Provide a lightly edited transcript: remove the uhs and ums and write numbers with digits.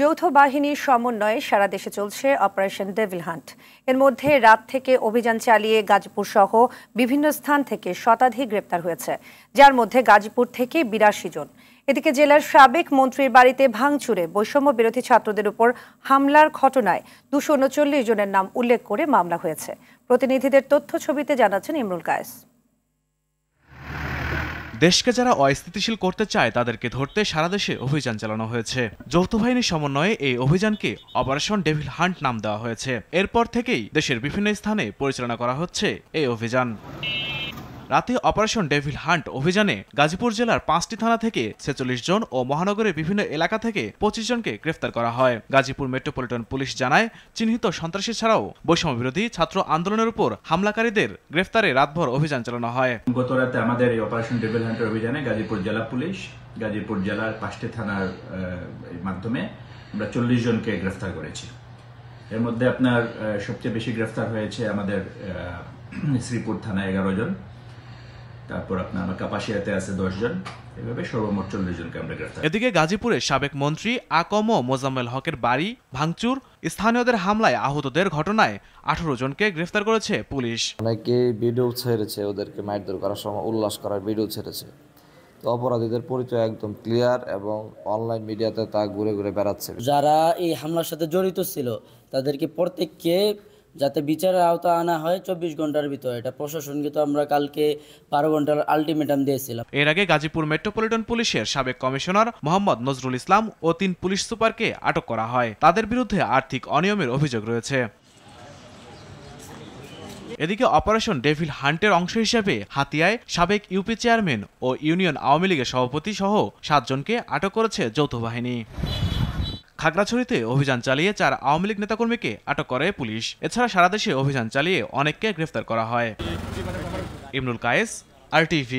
যৌথ বাহিনীর সমন্বয়ে সারা দেশে চলছে অপারেশন ডেভিল হান্ট। এর মধ্যে রাত থেকে অভিযান চালিয়ে গাজীপুর সহ বিভিন্ন স্থান থেকে শতাধিক গ্রেপ্তার হয়েছে, যার মধ্যে গাজীপুর থেকে ৮২ জন। এদিকে জেলার সাবেক মন্ত্রীর বাড়িতে ভাঙচুরে বৈষম্য বিরোধী ছাত্রদের উপর হামলার ঘটনায় ২৩৯ জনের নাম উল্লেখ করে মামলা হয়েছে। প্রতিনিধিদের তথ্য ছবিতে জানাচ্ছেন ইমরুল কায়েস। দেশকে যারা অস্থিতিশীল করতে চায় তাদেরকে ধরতে সারা দেশে অভিযান চালানো হয়েছে। যৌথ বাহিনীর সমন্বয়ে এই অভিযানকে অপারেশন ডেভিল হান্ট নাম দেওয়া হয়েছে। এরপর থেকেই দেশের বিভিন্ন স্থানে পরিচালনা করা হচ্ছে এই অভিযান। রাতে অপারেশন ডেভিল হান্ট অভিযানে গাজীপুর জেলার ৫টি থানা থেকে ৪৬ জন ও মহানগরের বিভিন্ন এলাকা থেকে ২৫ জনকে গ্রেফতার করা হয়। গাজীপুর মেট্রোপলিটন পুলিশ জানায়, চিহ্নিত সন্ত্রাসী ছাড়াও বৈষম্য বিরোধী ছাত্র আন্দোলনের উপর হামলাকারীদের গ্রেফতারে রাতভর অভিযান চালানো হয়। গত রাতে আমাদের এই অপারেশন ডেভিল হান্টের অভিযানে গাজীপুর জেলা পুলিশ, গাজীপুর জেলার ৫টি থানার মাধ্যমে আমরা ৪০ জনকে গ্রেফতার করেছি। এর মধ্যে আপনার সবচেয়ে বেশি গ্রেফতার হয়েছে আমাদের শ্রীপুর থানায় ১১ জন, তারপর আপনার কাপাসিয়াতে আছে ১০ জন, এভাবে সর্বমোট ৪০ জনকে আমরা গ্রেফতার। এদিকে গাজীপুরের সাবেক মন্ত্রী আকম মোজাম্মেল হকের বাড়ি ভাঙচুর, স্থানীয়দের হামলায় আহতদের ঘটনায় ১৮ জনকে গ্রেফতার করেছে পুলিশ। অনেকে ভিডিও ছেড়েছে, ওদেরকে মারধর করার সময় উল্লাস করার ভিডিও ছেড়েছে। তো অপরাধীদের পরিচয় একদম ক্লিয়ার এবং অনলাইন মিডিয়াতে তা ঘুরে ঘুরে বেড়াচ্ছে। যারা এই হামলার সাথে জড়িত ছিল তাদেরকে প্রত্যেককে যাতে বিচারের আওতা আনা হয় ২৪ ঘন্টার ভিতরে। এটা প্রশাসনকে তো আমরা কালকে ১২ ঘন্টার আলটিমেটাম দিয়েছিলাম। এর আগে গাজীপুর মেট্রোপলিটন পুলিশের সাবেক কমিশনার মোহাম্মদ নজরুল ইসলাম ও ৩ পুলিশ সুপারকে আটক করা হয়। তাদের বিরুদ্ধে আর্থিক অনিয়মের অভিযোগ রয়েছে। এদিকে অপারেশন ডেভিল হান্টের অংশ হিসেবে হাতিয়ায় সাবেক ইউপি চেয়ারম্যান ও ইউনিয়ন আওয়ামী লীগের সভাপতি সহ ৭ জনকে আটক করেছে যৌথ বাহিনী। খাগড়াছড়িতে অভিযান চালিয়ে ৪ আওয়ামী লীগ নেতাকর্মীকে আটক করে পুলিশ। এছাড়া সারা দেশে অভিযান চালিয়ে অনেককে গ্রেফতার করা হয়। ইমরুল কায়েস, RTV।